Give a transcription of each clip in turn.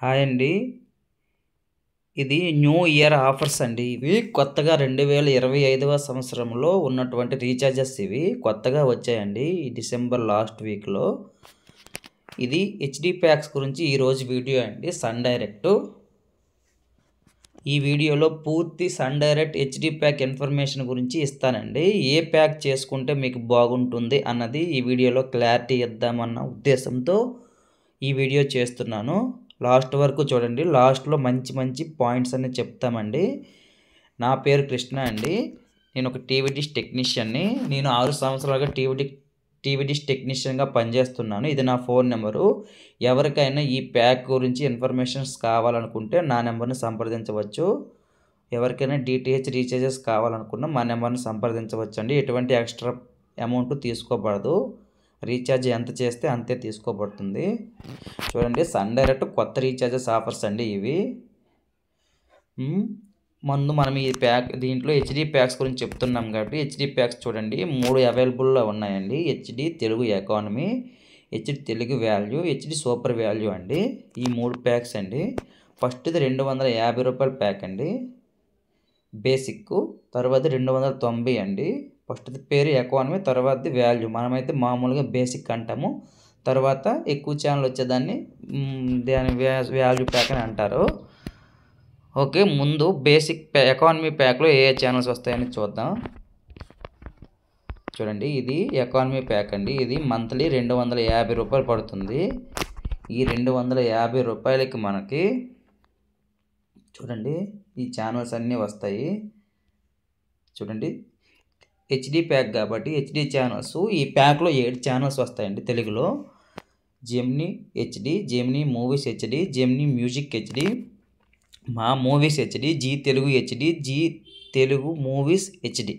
Hi అండి. ఇది new year offers అండి. ఇవి కొత్తగా 2025వ సంవత్సరంలో ఉన్నటువంటి రీచార్జెస్ ఇవి కొత్తగా వచ్చాయండి. ఈ డిసెంబర్ లాస్ట్ వీక్‌లో. ఇది హెచ్‌డీ ప్యాక్స్ గురించి ఈరోజు వీడియో అండి. Sun Direct. ఈ వీడియోలో పూర్తి Sun Direct HD pack information గురించి ఇస్తానండి. ఏ ప్యాక్ చేసుకుంటే మీకు బాగుంటుంది అన్నది ఈ వీడియోలో క్లారిటీ ఇద్దామన్న ఉద్దేశంతో ఈ వీడియో చేస్తున్నాను. లాస్ట్ వరకు చూడండి. లాస్ట్లో మంచి మంచి పాయింట్స్ అన్ని చెప్తామండి. నా పేరు కృష్ణ అండి. నేను ఒక టీవీ డిష్ టెక్నీషియన్ని. నేను 6 సంవత్సరాలుగా టీవీ డిష్ టెక్నీషియన్గా పనిచేస్తున్నాను. ఇది నా ఫోన్ నెంబరు. ఎవరికైనా ఈ ప్యాక్ గురించి ఇన్ఫర్మేషన్స్ కావాలనుకుంటే నా నెంబర్ని సంప్రదించవచ్చు. ఎవరికైనా డిటిహెచ్ రీఛార్జెస్ కావాలనుకున్నా మా నెంబర్ని సంప్రదించవచ్చు అండి. ఎటువంటి ఎక్స్ట్రా అమౌంట్ తీసుకోబడదు. రీఛార్జ్ ఎంత చేస్తే అంతే తీసుకోబడుతుంది. చూడండి, సన్ డైరెక్ట్ కొత్త రీఛార్జెస్ ఆఫర్స్ అండి ఇవి. ముందు మనం ఈ దీంట్లో హెచ్‌డీ ప్యాక్స్ గురించి చెప్తున్నాం కాబట్టి హెచ్‌డీ ప్యాక్స్ చూడండి 3 అవైలబుల్లో ఉన్నాయండి. HD Telugu economy, HD Telugu value, HD super value అండి. ఈ 3 ప్యాక్స్ అండి. ఫస్ట్ది ₹250 ప్యాక్ అండి, బేసిక్. తర్వాత 290 అండి. ఫస్ట్ది పేరు ఎకానమీ, తర్వాతది వాల్యూ. మనమైతే మామూలుగా బేసిక్ అంటాము. తర్వాత ఎక్కువ ఛానల్ వచ్చేదాన్ని దాని వాల్యూ ప్యాక్ అని అంటారు. ఓకే, ముందు బేసిక్ ఎకానమీ ప్యాక్లో ఏ ఛానల్స్ వస్తాయని చూద్దాం. చూడండి, ఇది ఎకానమీ ప్యాక్ అండి. ఇది మంత్లీ ₹250 పడుతుంది. ఈ ₹250కి మనకి చూడండి ఈ ఛానల్స్ అన్నీ వస్తాయి. చూడండి, హెచ్‌డీ ప్యాక్ కాబట్టి హెచ్‌డీ ఛానల్స్ ఈ ప్యాక్లో 7 ఛానల్స్ వస్తాయండి తెలుగులో. Gemini HD, Gemini movies HD, Gemini music HD, Maa movies HD, Zee Telugu HD, Zee Telugu movies HD.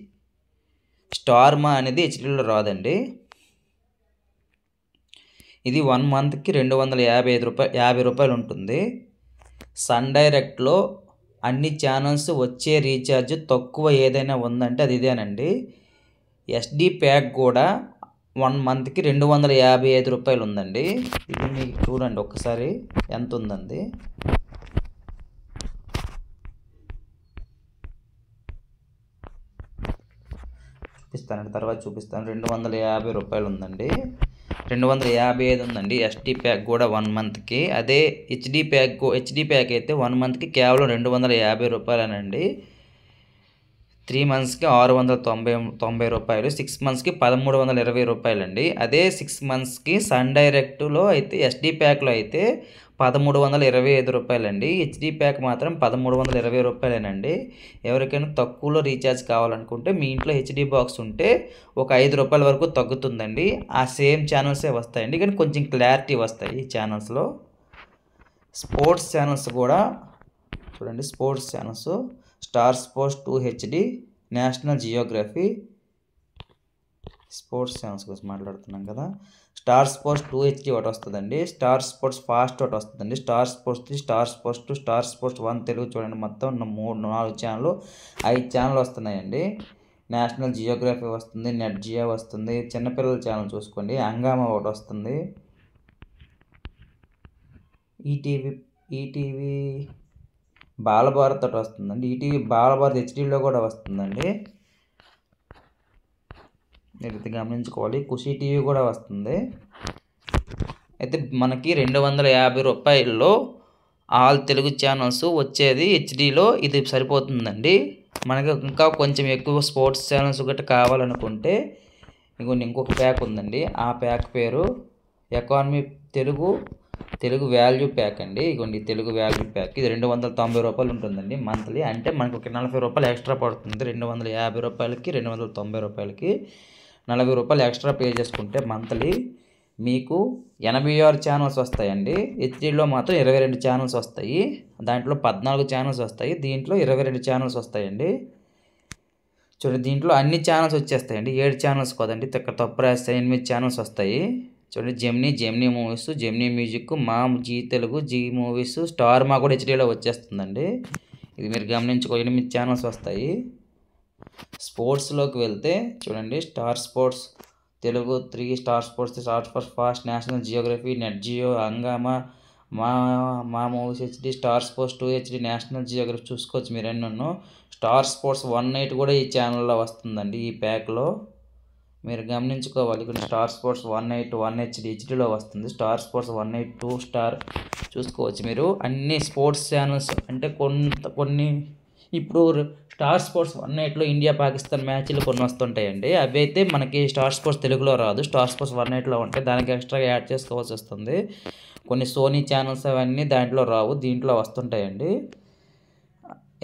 Star Maa అనేది హెచ్‌డీలో రాదండి. ఇది 1 మంత్కి ₹250 ఉంటుంది. సన్ డైరెక్ట్లో అన్ని ఛానల్స్ వచ్చే రీఛార్జ్ తక్కువ ఏదైనా ఉందంటే అది ఇదేనండి. ఎస్డి ప్యాక్ కూడా 1 మంత్కి ₹255 ఉందండి. ఇది మీకు చూడండి ఒక్కసారి ఎంత ఉందండి. చూపిస్తానండి, తర్వాత చూపిస్తాను. ₹250 ఉందండి. 255 ఉందండి ఎస్డి ప్యాక్ కూడా 1 మంత్కి. అదే హెచ్‌డీ ప్యాక్ అయితే 1 మంత్కి కేవలం ₹250 3 మంత్స్కి ₹690, 6 మంత్స్కి ₹1320 అండి. అదే 6 మంత్స్కి సన్ డైరెక్ట్లో అయితే ఎస్డి ప్యాక్లో అయితే ₹1325 అండి. హెచ్‌డీ ప్యాక్ మాత్రం ₹1320 ఎవరికైనా తక్కువలో రీఛార్జ్ కావాలనుకుంటే మీ ఇంట్లో హెచ్‌డీ బాక్స్ ఉంటే ఒక ₹5 వరకు తగ్గుతుందండి. ఆ సేమ్ ఛానల్సే వస్తాయండి, కానీ కొంచెం క్లారిటీ వస్తాయి ఈ ఛానల్స్లో. స్పోర్ట్స్ ఛానల్స్ కూడా చూడండి. Sports channels star Sports 2 HD, national Geography. Sports channels గురించి మాట్లాడుతున్నాం కదా. స్టార్ స్పోర్ట్స్ 2 హెచ్‌డీ ఒకటి వస్తుందండి. స్టార్ స్పోర్ట్స్ ఫాస్ట్ ఒకటి వస్తుందండి. Star sports 3, Star Sports 2, star sports 1 Telugu. చూడండి, మొత్తం 4 ఛానల్, 5 ఛానల్ వస్తున్నాయండి. నేషనల్ జియోగ్రఫీ వస్తుంది, నెట్ జియో వస్తుంది. చిన్నపిల్లల ఛానల్ చూసుకోండి, హంగామా ఒకటి వస్తుంది. ఈటీవీ బాలభారత్ ఒకటి వస్తుందండి. ఈటీవీ బాలభారత్ హెచ్‌డీలో కూడా వస్తుందండి, మీరు గమనించుకోవాలి. ఖుషి టీవీ కూడా వస్తుంది. అయితే మనకి ₹250లో ఆల్ తెలుగు ఛానల్స్ వచ్చేది హెచ్‌డీలో ఇది సరిపోతుందండి. మనకి ఇంకా కొంచెం ఎక్కువ స్పోర్ట్స్ ఛానల్స్ గట్రా కావాలనుకుంటే ఇంకొక ప్యాక్ ఉందండి. ఆ ప్యాక్ పేరు ఎకానమీ తెలుగు వాల్యూ ప్యాక్ అండి. ఇగోండి తెలుగు వాల్యూ ప్యాక్. ఇది ₹290 ఉంటుందండి మంత్లీ. అంటే మనకు ఒక ₹40 ఎక్స్ట్రా పడుతుంది. ₹250కి ₹290కి ₹40 ఎక్స్ట్రా పే చేసుకుంటే మంత్లీ మీకు 86 ఛానల్స్ వస్తాయండి. హెచ్‌డీలో మాత్రం 22 ఛానల్స్ వస్తాయి. దాంట్లో 14 ఛానల్స్ వస్తాయి, దీంట్లో 22 ఛానల్స్ వస్తాయండి. చూడండి, దీంట్లో అన్ని ఛానల్స్ వచ్చేస్తాయండి. 7 ఛానల్స్ కదండి, తప్పు రాస్తే 8 ఛానల్స్ వస్తాయి. చూడండి, Gemini movies, Gemini music, Maa Zee Telugu, Zee movies, Star Maa కూడా హెచ్‌డీలో వచ్చేస్తుందండి. ఇది మీరు గమనించుకో, 8 ఛానల్స్ వస్తాయి. స్పోర్ట్స్లోకి వెళ్తే చూడండి, Star Sports Telugu 3, Star Sports, Star Sports fast, National Geography, Net Geo, Hungama, Maa Maa movies HD, Star Sports 2 HD, National Geography చూసుకోవచ్చు మీరు ఎన్నో. స్టార్ స్పోర్ట్స్ 1 నైట్ కూడా ఈ ఛానల్లో వస్తుందండి. ఈ ప్యాక్లో మీరు గమనించుకోవాలి. ఇక్కడ స్టార్ స్పోర్ట్స్ 1 నైట్ 1 హెచ్డి హెచ్డిలో వస్తుంది. స్టార్ స్పోర్ట్స్ 1 నైట్ 2 స్టార్ చూసుకోవచ్చు మీరు. అన్ని స్పోర్ట్స్ ఛానల్స్ అంటే కొన్ని ఇప్పుడు స్టార్ స్పోర్ట్స్ 1 నైట్లో ఇండియా పాకిస్తాన్ మ్యాచ్లు కొన్ని వస్తుంటాయండి. అవి అయితే మనకి స్టార్ స్పోర్ట్స్ తెలుగులో రాదు. స్టార్ స్పోర్ట్స్ 1 నైట్లో ఉంటాయి. దానికి ఎక్స్ట్రాగా యాడ్ చేసుకోవాల్సి వస్తుంది. కొన్ని సోనీ ఛానల్స్ అవన్నీ దాంట్లో రావు, దీంట్లో వస్తుంటాయండి.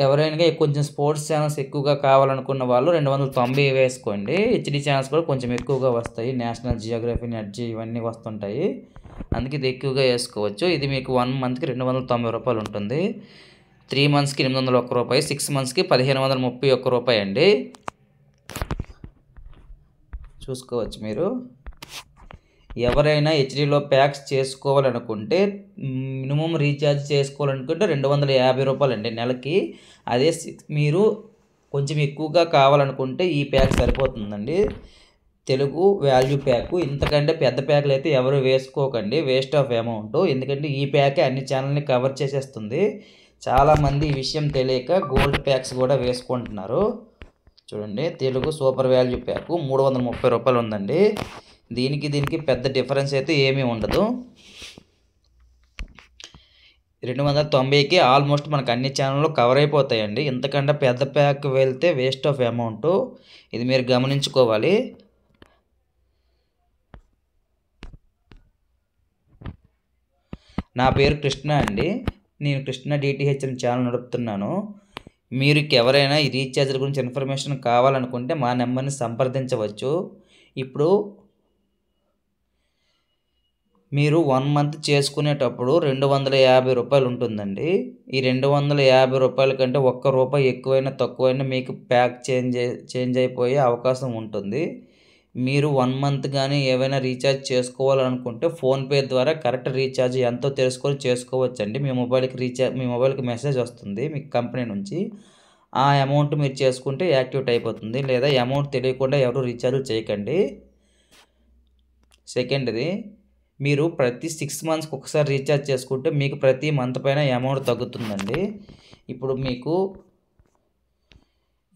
ఎవరైనా కొంచెం స్పోర్ట్స్ ఛానల్స్ ఎక్కువగా కావాలనుకున్న వాళ్ళు 290 వేసుకోండి. హెచ్డి ఛానల్స్ కూడా కొంచెం ఎక్కువగా వస్తాయి. నేషనల్ జియోగ్రఫీ, నెట్ ఇవన్నీ వస్తుంటాయి. అందుకే ఇది ఎక్కువగా వేసుకోవచ్చు. ఇది మీకు 1 మంత్కి 290 రూపాయలు ఉంటుంది. 3 మంత్స్కి 801 రూపాయి, 6 మంత్స్కి 1531 రూపాయి అండి. చూసుకోవచ్చు మీరు. ఎవరైనా హెచ్డీలో ప్యాక్స్ చేసుకోవాలనుకుంటే మినిమం రీఛార్జ్ చేసుకోవాలనుకుంటే 250 రూపాయలు అండి నెలకి. అదే మీరు కొంచెం ఎక్కువగా కావాలనుకుంటే ఈ ప్యాక్ సరిపోతుందండి. Telugu value pack. ఇంతకంటే పెద్ద ప్యాక్లు అయితే ఎవరు వేసుకోకండి, వేస్ట్ ఆఫ్ అమౌంట్. ఎందుకంటే ఈ ప్యాకే అన్ని ఛానల్ని కవర్ చేసేస్తుంది. చాలామంది ఈ విషయం తెలియక గోల్డ్ ప్యాక్స్ కూడా వేసుకుంటున్నారు. చూడండి, తెలుగు సూపర్ వాల్యూ ప్యాక్ 330 రూపాయలు ఉందండి. దీనికి పెద్ద డిఫరెన్స్ అయితే ఏమీ ఉండదు. 290కి ఆల్మోస్ట్ మనకు అన్ని ఛానళ్ళు కవర్ అయిపోతాయండి. ఇంతకంటే పెద్ద ప్యాక్ వెళ్తే వేస్ట్ ఆఫ్ అమౌంట్. ఇది మీరు గమనించుకోవాలి. నా పేరు కృష్ణ అండి. నేను కృష్ణ డిటిహెచ్ అని ఛానల్ నడుపుతున్నాను. మీరు ఎవరైనా ఈ రీఛార్జ్ గురించి ఇన్ఫర్మేషన్ కావాలనుకుంటే మా నెంబర్ని సంప్రదించవచ్చు. ఇప్పుడు మీరు 1 మంత్ చేసుకునేటప్పుడు 250 రూపాయలు ఉంటుందండి. ఈ 250 రూపాయల కంటే ₹1 ఎక్కువైనా తక్కువైనా మీకు ప్యాక్ చేంజ్ అయిపోయే అవకాశం ఉంటుంది. మీరు 1 మంత్ కానీ ఏవైనా రీఛార్జ్ చేసుకోవాలనుకుంటే ఫోన్పే ద్వారా కరెక్ట్ రీఛార్జ్ ఎంతో తెలుసుకొని చేసుకోవచ్చండి. మీ మొబైల్కి మెసేజ్ వస్తుంది మీకు కంపెనీ నుంచి. ఆ అమౌంట్ మీరు చేసుకుంటే యాక్టివేట్ అయిపోతుంది. లేదా అమౌంట్ తెలియకుండా ఎవరు రీఛార్జ్ చేయకండి. సెకండ్ది, మీరు ప్రతి 6 మంత్స్కి ఒకసారి రీఛార్జ్ చేసుకుంటే మీకు ప్రతి మంత్ పైన అమౌంట్ తగ్గుతుందండి. ఇప్పుడు మీకు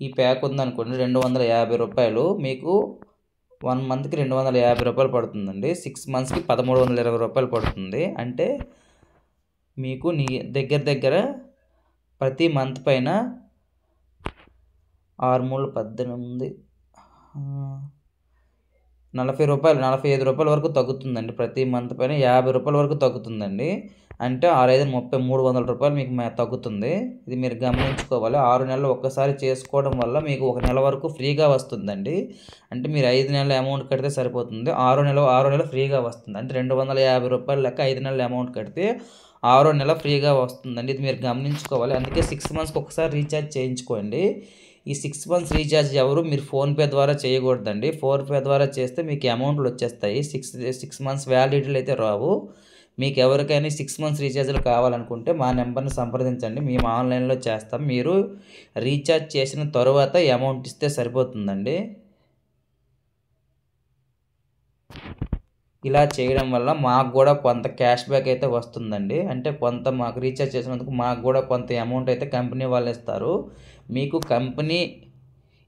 ఈ ప్యాక్ ఉందనుకోండి, 250 రూపాయలు. మీకు 1 మంత్కి 250 రూపాయలు పడుతుందండి. 6 మంత్స్కి 1320 రూపాయలు పడుతుంది. అంటే మీకు దగ్గర ప్రతి మంత్ పైన 6 3 18 40 రూపాయలు, 45 రూపాయల వరకు తగ్గుతుందండి. ప్రతి మంత్ పైన 50 రూపాయల వరకు తగ్గుతుందండి. అంటే 6 5 30 300 రూపాయలు మీకు తగ్గుతుంది. ఇది మీరు గమనించుకోవాలి. 6 నెలలు ఒక్కసారి చేసుకోవడం వల్ల మీకు 1 నెల వరకు ఫ్రీగా వస్తుందండి. అంటే మీరు 5 నెలల అమౌంట్ కడితే సరిపోతుంది. 6 నెలలు ఫ్రీగా వస్తుంది. అంటే 250 రూపాయలు లెక్క 5 నెలల అమౌంట్ కడితే 6వ నెల ఫ్రీగా వస్తుందండి. ఇది మీరు గమనించుకోవాలి. అందుకే 6 మంత్స్కి ఒకసారి రీఛార్జ్ చేయించుకోండి. ఈ 6 మంత్స్ రీఛార్జ్ మీరు ఫోన్పే ద్వారా చేయకూడదండి. ఫోన్పే ద్వారా చేస్తే మీకు అమౌంట్లు వచ్చేస్తాయి. 6 మంత్స్ వ్యాలిడిటీలు అయితే రావు. మీకు ఎవరికైనా 6 మంత్స్ రీఛార్జ్లు కావాలనుకుంటే మా నెంబర్ని సంప్రదించండి. మేము ఆన్లైన్లో చేస్తాం. మీరు రీఛార్జ్ చేసిన తర్వాత అమౌంట్ ఇస్తే సరిపోతుందండి. ఇలా చేయడం వల్ల మాకు కూడా కొంత క్యాష్ బ్యాక్ అయితే వస్తుందండి. అంటే కొంత మాకు రీఛార్జ్ చేసినందుకు మాకు కూడా కొంత అమౌంట్ అయితే కంపెనీ వాళ్ళు ఇస్తారు. మీకు కంపెనీ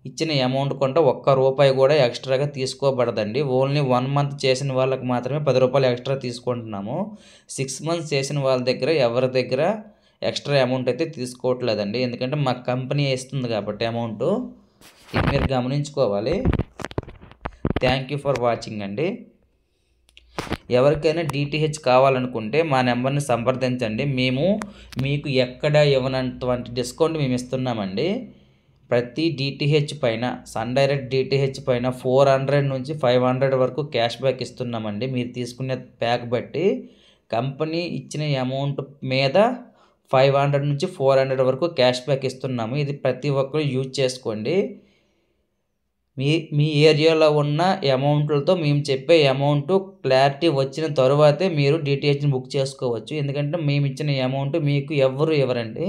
ఇచ్చిన అమౌంట్ కొంటే ₹1 కూడా ఎక్స్ట్రాగా తీసుకోబడదండి. ఓన్లీ 1 మంత్ చేసిన వాళ్ళకి మాత్రమే ₹10 ఎక్స్ట్రా తీసుకుంటున్నాము. 6 మంత్స్ చేసిన వాళ్ళ దగ్గర ఎవరి దగ్గర ఎక్స్ట్రా అమౌంట్ అయితే తీసుకోవట్లేదండి. ఎందుకంటే మాకు కంపెనీ ఇస్తుంది కాబట్టి అమౌంట్. ఇది మీరు గమనించుకోవాలి. థ్యాంక్ యూ ఫర్ వాచింగ్ అండి. ఎవరికైనా డిటిహెచ్ కావాలనుకుంటే మా నెంబర్ని సంప్రదించండి. మేము మీకు ఎక్కడ ఇవ్వనంటువంటి డిస్కౌంట్ మేము ఇస్తున్నామండి. ప్రతి డిటిహెచ్ పైన సన్ డైరెక్ట్ డిటిహెచ్ పైన 400 నుంచి 500 వరకు క్యాష్ బ్యాక్ ఇస్తున్నామండి. మీరు తీసుకునే ప్యాక్ బట్టి కంపెనీ ఇచ్చిన అమౌంట్ మీద 500 నుంచి 400 వరకు క్యాష్ బ్యాక్ ఇస్తున్నాము. ఇది ప్రతి ఒక్కరు యూజ్ చేసుకోండి. మీ ఏరియాలో ఉన్న అమౌంట్లతో మేము చెప్పే అమౌంట్ క్లారిటీ వచ్చిన తరువాతే మీరు డిటిహెచ్ని బుక్ చేసుకోవచ్చు. ఎందుకంటే మేము ఇచ్చిన అమౌంట్ మీకు ఎవరు ఇవ్వరండి.